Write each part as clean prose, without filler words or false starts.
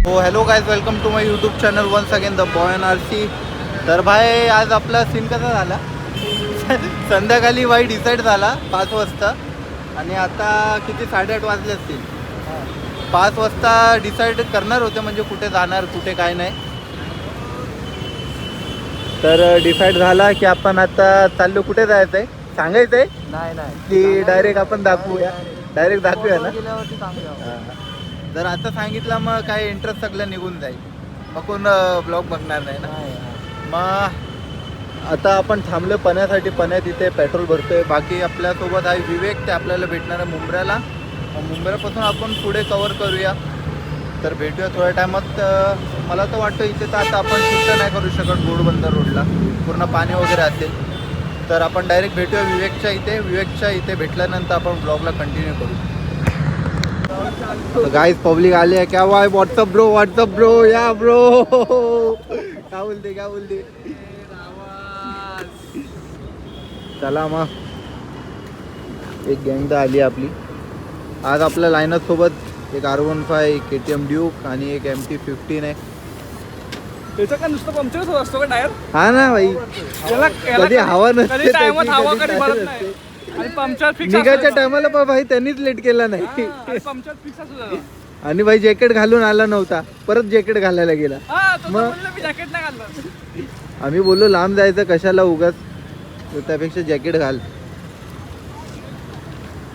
हो hello guys, welcome to my YouTube channel once again the boy N R C. तर भाई आज आपला सीन कसा झाला संध्याकाळी भाई डिसाईड झाला 5 वाजता आणि आता किती 8:30 वाजले असतील. 5 वाजता डिसाईड करणार होते म्हणजे कुठे जाणार कुठे काय नाही. तर डिसाईड झाला की आपण आता चाललो. कुठे जायचं आहे सांगायचं आहे नाही की डायरेक्ट आपण दाखवूया. डायरेक्ट दाखवूया ना. गेल्यावरती सांगूया. जर आता सांगितलं मग काय इंटरेस्ट सगळं निघून जाईल, मग कोण ब्लॉग बघणार नाही ना. मग आता आपण थांबलो पण्यासाठी. पण्यात इथे पेट्रोल भरतोय. बाकी आपल्यासोबत आहे विवेक, ते आपल्याला भेटणार आहे मुंब्र्याला. मुंब्र्यापासून आपण पुढे कवर करूया. तर भेटूया थोड्या टायमात. मला तर वाटतं इथे तर आता आपण शूट नाही करू शकत घोडबंदर रोडला, पूर्ण पाणी वगैरे असेल. तर आपण डायरेक्ट भेटूया विवेकच्या इथे भेटल्यानंतर आपण ब्लॉगला कंटिन्यू करू. तो गाइस पब्लिक आली है. क्या हुआ है? व्हाट्सअप ब्रो या ब्रो. क्या बोलते चला मग एक गँग तर आली आपली. आज आपल्या लाईनअप सोबत एक R15, KTM ड्यूक आणि एक MT-15 आहे. त्याचं का नुसतं पंक्चरच होत असतो का टायर? हा ना भाई, कधी हवा नसते, आणि पंक्चर फिक्स निघायच्या टायमाला पण भाई त्यांनीच लेट केला नाही. पंक्चर फिक्स असतो. आणि भाई जॅकेट घालून आला नव्हता, परत जॅकेट घालायला गेला. मग मी जॅकेट नाही घालणार. आम्ही बोललो लांब जायचं कशाला उगाच, तर त्यापेक्षा जॅकेट घाल.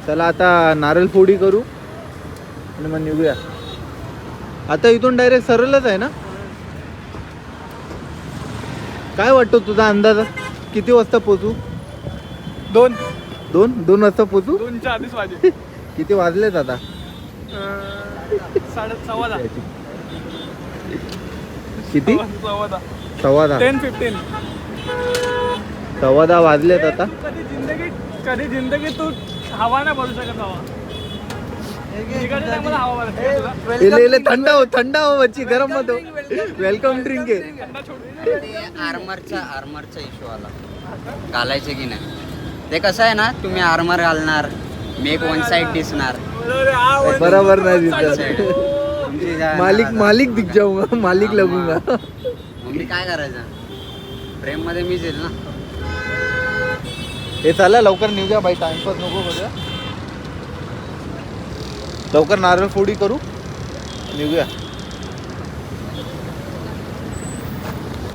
चला आता नारळ फोडी करू आणि मग निघूया. आता इथून डायरेक्ट सरळच आहे ना. काय वाटतो तुझा अंदाज, किती वाजता पोचू? 2 वाजता पोचू. 2च्या आधीच वाजे. किती वाजलेत आता? 6:15. किती? 10:15. 10:15. 10:15 वाजलेत आता. कधी जिंदगी तू हवा नाही भरू शकत. हवा हवा थंड हो बच्ची, गरम मत हो. वेलकम ड्रिंक आहे. आर्मरचा इश्यू आला, घालायचे की नाही ते. कसं आहे ना, तुम्ही आर्मर घालणार, मेक वन साइड दिसणार, बरोबर नाही दिसत. मालिक दिख जाऊंगा, मालिक लगूंगा. मग मी काय करायचं? प्रेम मध्ये मीच येईल ना. हे चला लवकर निघूया बाई, टाइमपास नको बघा. लवकर नारळ फोडी करू, निघूया.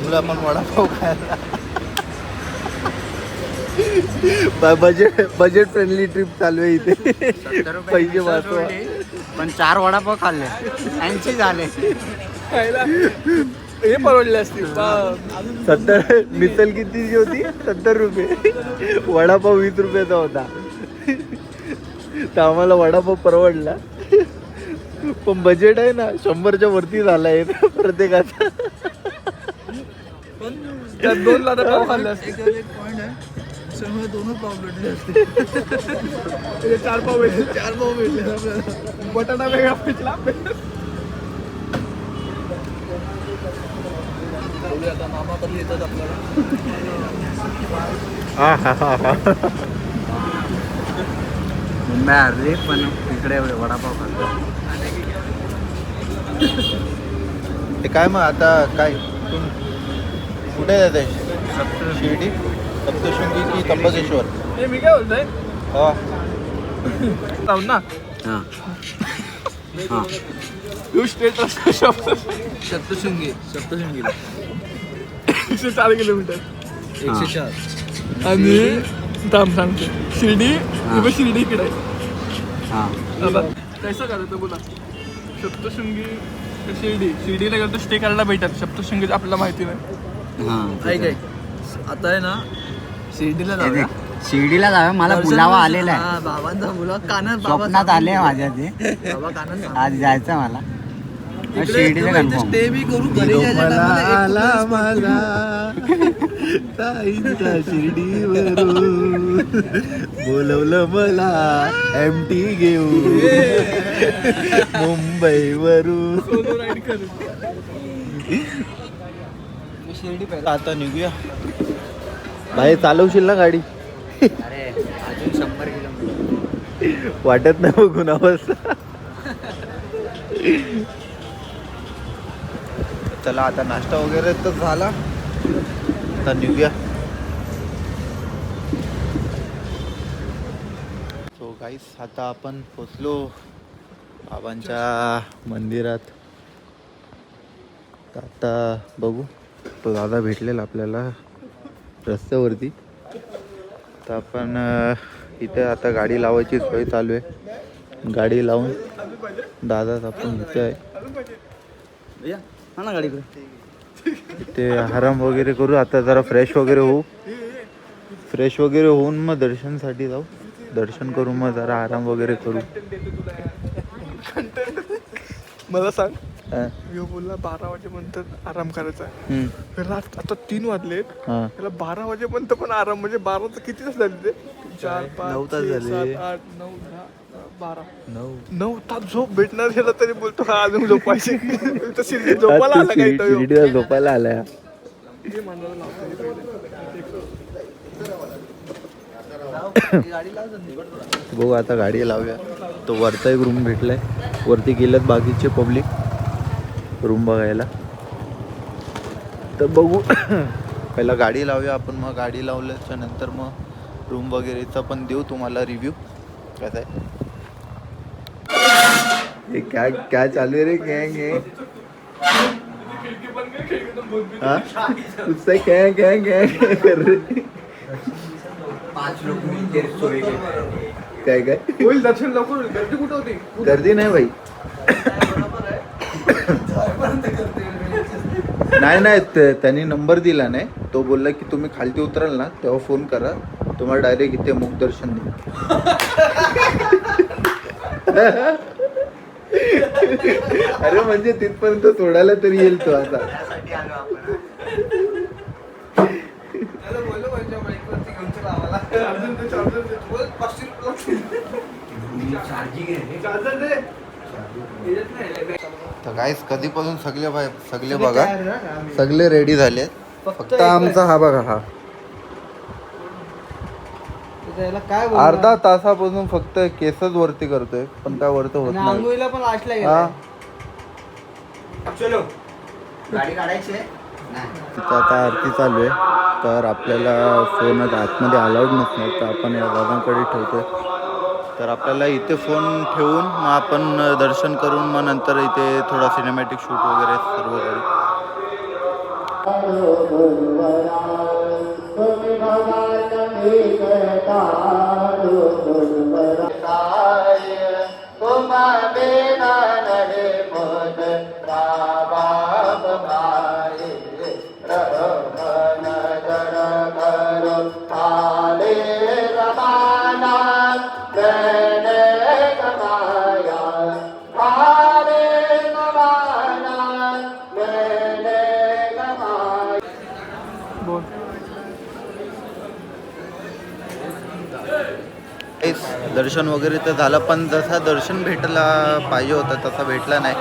मुलं आपण वडापाव खायला. बजेट फ्रेंडली ट्रिप चालू आहे इथे. पैसे वाचवा. पण 4 वडापाव खाल्ले, 80 झाले. हे परवडले असतील. 70 मिसल कितीची होती? 70 रुपये. वडापाव 20 रुपयाचा होता. तर आम्हाला वडापाव परवडला. पण बजेट आहे ना 100च्या वरती झालाय प्रत्येकाचा. 2 लादा पाव खाल्ले असते. पॉइंट आहे, त्यामुळे 2च पाव भेटले असते. 4 पाव भेटले आपल्याला. बटाटा वेगळा पिचला. आता मामा कधी येतात आपल्याला. मुंबई हरली, पण इकडे वडापाव खाल्ला. ते काय मग आता काय कुठे जात आहे? शिर्डी, सप्तशृंगी की त्र्यंबकेश्वर? हे मी काय बोलतोय, हा जाऊन ना हां हां तू स्टेट रस्ता शब्द सप्तशृंगीला 104 किलोमीटर. 104. आणि थांब सांगतो, शिर्डी शिर्डी इकडे आहे. हां आता कसं करायचं बोला. सप्तशृंगी शिर्डीला गेलं तर स्टे करायला भेटत. सप्तशृंगी आपल्याला माहिती नाही. हां आता आहे ना शिर्डीला जाऊया. शिर्डीला जाऊया. मला बुलावा आलेला आहे. हा, बाबांचा मुला कानात स्वप्नात आले माझ्या ते. बाबा कानात आज जायचं मला शिर्डीला कन्फर्म. स्टे बी करू घरी जायच्या मला टायमाला आला मला ताईंचा शिर्डीवरून बोलवलं मला MT घेऊन मुंबईवरून. आता निघूया. भाई चालवशील ना गाडी? अरे अजून 100 किलोमीटर वाटत नाही बघून अवस्था. चला आता नाश्ता वगैरे तर झाला, आता निघूया. सो गाईस आता आपण पोचलो बाबांच्या मंदिरात. तर आता बघू, तो दादा भेटलेला आपल्याला रस्त्यावरती. तर आपण इथे आता गाडी लावायची सोय चालू आहे. गाडी लावून दादाच आपण इथे आहे. इथे आराम वगैरे करू. आता जरा फ्रेश वगैरे होऊ. फ्रेश वगैरे होऊन मग दर्शनसाठी जाऊ. दर्शन करू, मग जरा आराम वगैरे करू. मला सांग, हा. मी बोलला 12 वाजेपर्यंत आराम करायचा आहे. हम्म. रात आता 3 वाजलेत. हा. त्याला 12 वाजेपर्यंत पण आराम, म्हणजे 12 तर किती तास झाले ते? 4, 5, 9 तास 6, झाले. 7, 8, 9, 10, 12 9 तास झोप भेटणार ह्याला, तरी बोलतो हा अजून झोपायचे. तशी झोपायला आला काही तो. शिर्डीला झोपायला आलाय. हे मांडायला लावतो बघू आता गाडी लावूया. तो वरचा एक रूम भेटलाय, वरती गेल्यात बाकीचे पब्लिक रूम बघायला. तर बघू पहिला गाडी लावूया आपण, मग गाडी लावल्याच्या नंतर मग रूम वगैरेचा पण देऊ तुम्हाला रिव्ह्यू कसं आहे. हे काय चालू आहे रे? गँग हाँ उससे क्या कर रहे? 5 लोक मिळते सोय काय होईल दर्शन लवकर होईल. गर्दी कुठं होती? गर्दी नाही भाई. नाही त्यांनी नंबर दिला नाही. तो बोलला की तुम्ही खालती उतराल ना तेव्हा फोन करा, तुम्हाला डायरेक्ट इथे मुख दर्शन देईल. अरे म्हणजे तिथपर्यंत सोडायला तरी येईल तो आता. तर गाईस कधीपासून सगळे बघा सगळे रेडी झाले. फक्त आमचा हा बघा, हा अर्धा तासापासून फक्त केसच वरती करतोय, पण काय वरती होत नाही. हा चलो गाडी काढायची आहे. तिथं आता आरती चालू आहे, तर आपल्याला फोन आतमध्ये अलाउड नसणार, तर आपण या दादांकडे ठेवतोय. तर आपल्याला इथे फोन ठेवून मग आपण दर्शन करून मग नंतर इथे थोडा सिनेमॅटिक शूट वगैरे सर्व करू. दर्शन वगैरे तर झालं, पण जसा दर्शन भेटला पाहिजे होता तसा भेटला नाही.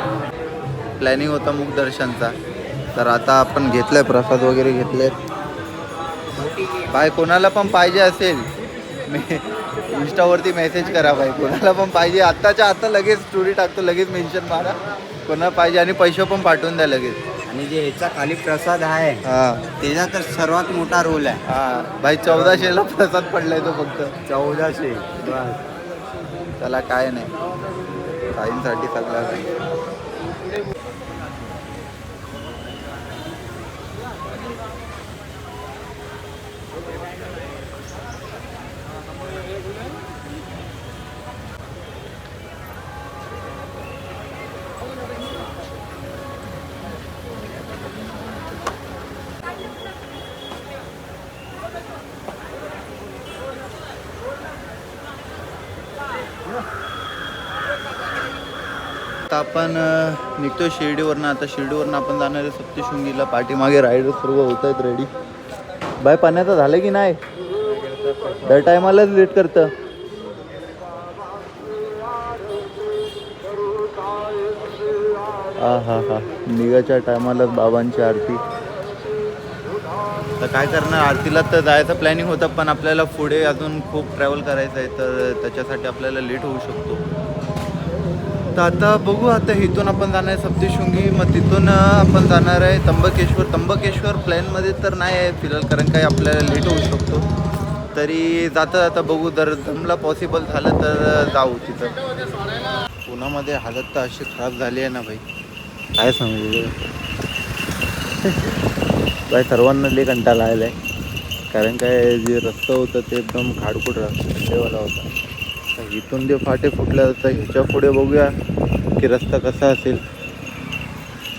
प्लॅनिंग होता मुख दर्शनचा, तर आता आपण घेतलाय प्रसाद वगैरे घेतले. बाय कोणाला पण पाहिजे असेल मी इंस्टावरती मेसेज करा. बाय कोणाला पण पाहिजे आत्ताच्या आता लगेच स्टोरी टाकतो, लगेच मेन्शन मारा कोणाला पाहिजे आणि पैसे पण पाठवून द्या लगेच. आणि जे ह्याचा खाली प्रसाद आहे हां त्याचा तर सर्वात मोठा रोल आहे. हां भाई 1400ला प्रसाद पडलाय तो फक्त 1400 बस. त्याला काय नाही, ताईंसाठी सगळं काही. आता आपण निघतोय शिर्डीवरनं. आता शिर्डीवरनं आपण जाणार आहे सप्तशृंगीला. पाठीमागे रायडर सर्व होत आहेत रेडी. बाय पाण्याचं झालं की नाही? दर टायमालाच लेट करतं. हा निघायच्या टायमालाच बाबांची आरती. तर काय करणार, आरतीला तर जायचं प्लॅनिंग होतं, पण आपल्याला पुढे अजून खूप ट्रॅव्हल करायचं आहे, तर त्याच्यासाठी आपल्याला लेट होऊ शकतो. तर आता बघू, आता इथून आपण जाणार आहे सप्तशृंगी, मग तिथून आपण जाणार आहे त्र्यंबकेश्वर. त्र्यंबकेश्वर प्लॅनमध्ये तर नाही आहे फिलहाल, कारण काही आपल्याला लेट होऊ शकतो. तरी जाता जाता बघू, जर जमला पॉसिबल झालं तर जाऊ तिथं. पुण्यामध्ये हालत तर अशी खराब झाली आहे ना भाई, काय सांगू भाई. सर्वांना लई कंटाळा आला आहे, कारण काय जे रस्ता होतं ते एकदम खाडखुड रस्त्यावाला होता. तर इथून जे फाटे फुटल्या जातं, ह्याच्या पुढे बघूया की रस्ता कसा असेल.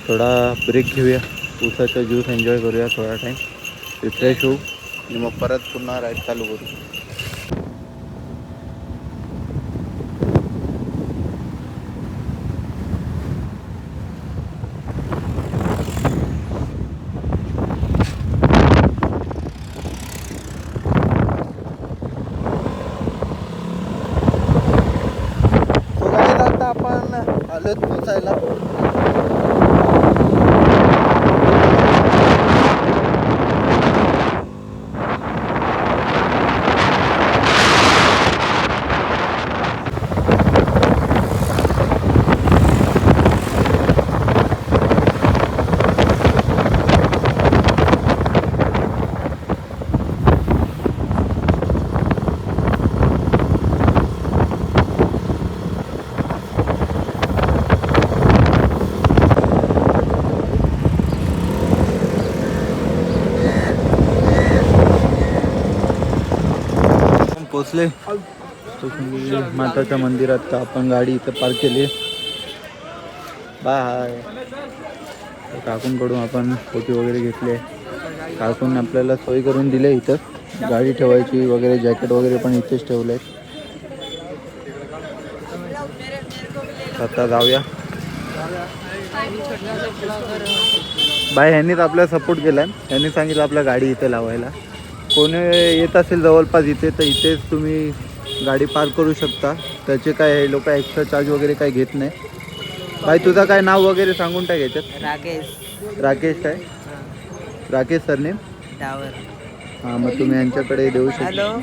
थोडा ब्रेक घेऊया, ऊसाचा ज्यूस एन्जॉय करूया थोडा टाईम, रिफ्रेश होऊ आणि मग परत पुन्हा राईड चालू करू. आपण आलोच पोचायला. पोचले माताच्या मंदिरात. तर आपण गाडी इथं पार्क केली. बाय. काकूंकडून आपण फोटो वगैरे घेतले. काकून आपल्याला सोय करून दिले इथं गाडी ठेवायची वगैरे, जॅकेट वगैरे पण इथेच ठेवले. आता जाऊया. बाय ह्यांनीच आपल्याला सपोर्ट केला आहे. ह्यांनी सांगितलं आपल्या गाडी इथे लावायला. कोणी येत असेल जवळपास इथे तर इथेच तुम्ही गाडी पार्क करू शकता. त्याचे काय हे लोक एक्स्ट्रा चार्ज वगैरे काही घेत नाही. भाई तुझं काय नाव वगैरे सांगून टाक याच्यात. राकेश आहे. Rakesh surname tower. हां, मग तुम्ही यांच्याकडे देऊ शकता.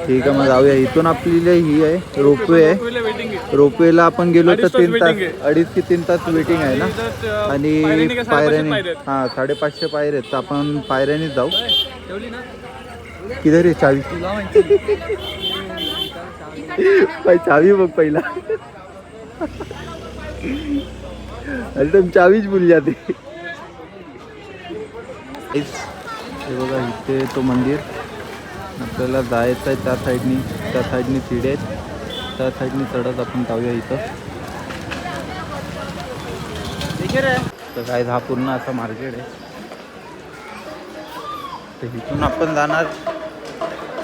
ठीक आहे, मग जाऊया. इथून आपली ही आहे रोपवे आहे. रोपवेला आपण गेलो तर 3 तास, 2.5 ते 3 तास वेटिंग आहे ना. आणि पायऱ्याने 550 पायऱ्या आहेत. तर आपण पायऱ्यानेच जाऊ. किधर आहे चावी? चावी बघ पहिला. अरे तुम चावीच भूल जाते. हे बघा इथे तो मंदिर. आपल्याला जायचं आहे त्या साईडनी चिडे आहेत. त्या साईडनी चढत आपण जाऊया इथं. तर काय हा पूर्ण असा मार्केट आहे. तर इथून आपण जाणार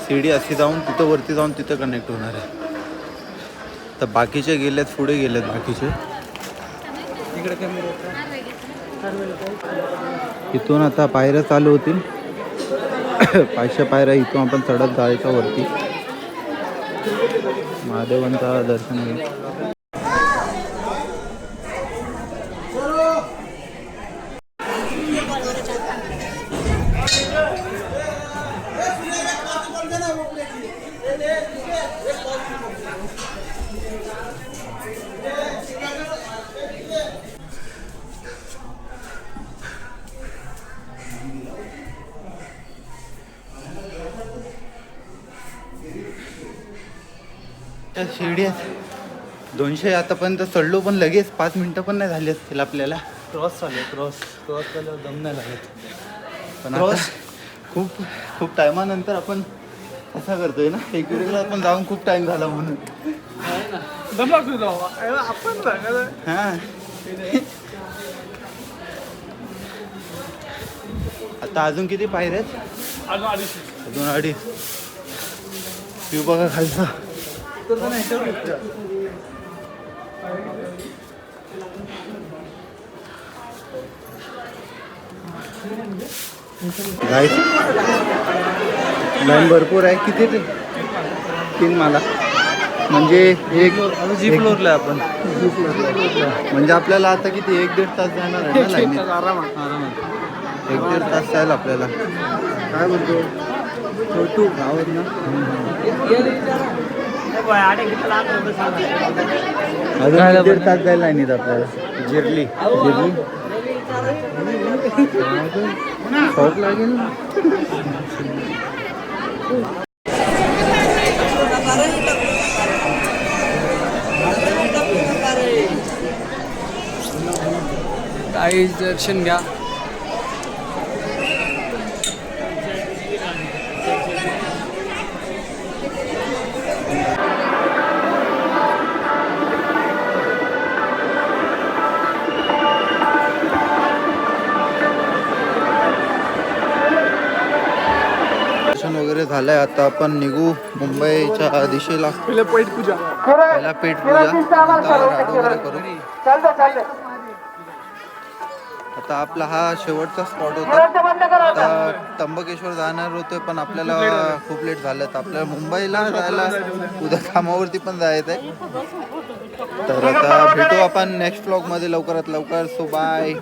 शिडी अशी जाऊन तिथं वरती जाऊन तिथं कनेक्ट होणार आहे. तर बाकीचे गेलेत, पुढे गेलेत बाकीचे. इथून आता पायऱ्या चालू होतील. 500 पायऱ्या इथून आपण चढत जायचं वरती. महादेवांचा दर्शन घेईल. शिड्या 200 आतापर्यंत चढलो, पण लगेच 5 मिनटं पण नाही झाली असतील आपल्याला. क्रॉस केल्यावर दम नाही लागत. पण आता खूप टायमानंतर आपण असा करतोय ना. एकविरेला आपण जाऊन खूप टाइम झाला म्हणून. हां, आता अजून किती पायऱ्या आहेत? अजून 2.5. व्ह्यू बघा खालचा. गाईस लाईन भरपूर आहे. किती? 3 माला. म्हणजे एक जी फ्लोअरला आपण. म्हणजे आपल्याला आता किती 1-1.5 तास जाणार आहे ना लाईनीत. आरामात 1-1.5 तास जाईल आपल्याला. काय बोलतो छोटू गावात ना. अजून 1.5 तास जायला लाईनीत आपल्याला. जिरली शॉप लागेल ना. काही दर्शन घ्या. दर्शन वगैरे झालंय. आता आपण निघू मुंबईच्या दिशेला. पहिलं पेट पूजा. पहिला पेट पूजा नंतर लाडू वगैरे करू. आता आपला हा शेवटचा स्पॉट होता. आता त्र्यंबकेश्वर जाणार होते पण आपल्याला खूप लेट झालं. तर आपल्याला मुंबईला जायला उद्या कामावरती पण जायचं आहे. तर आता भेटू आपण नेक्स्ट व्लॉगमध्ये लवकरात लवकर. So bye.